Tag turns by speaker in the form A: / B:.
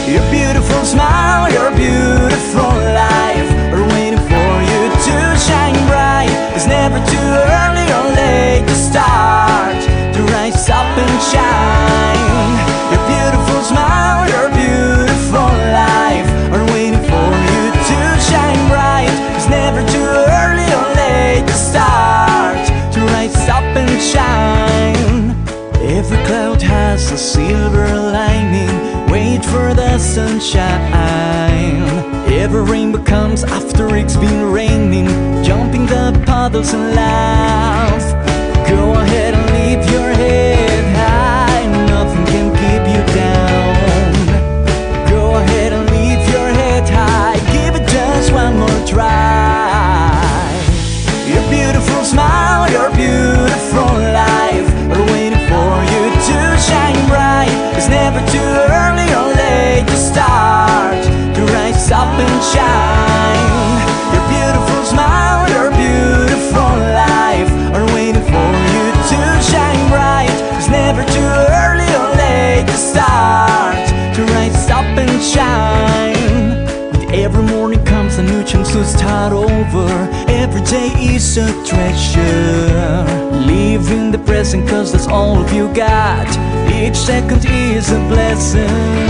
A: Your beautiful smile, your beautiful life are waiting for you to shine bright. It's never too early or late to start, to rise up and shine. Your beautiful smile, your beautiful life are waiting for you to shine bright. It's never too early or late to start, to rise up and shine. Every cloud has a silver lining, wait for the sunshine. Every rainbow comes after it's been raining, jumping the puddles and laugh. Go ahead and lift your head high, nothing can keep you down. Go ahead and lift your head high, give it just one more try. Your beautiful smile, your beautiful life are waiting for you to shine bright. It's never too early or late to start, to rise up and shine. Your beautiful smile, your beautiful life are waiting for you to shine bright. It's never too early or late to start, to rise up and shine. With every morning comes a new chance to start over. Every day is a treasure. Live in the present, cause that's all you got. Each second is a blessing.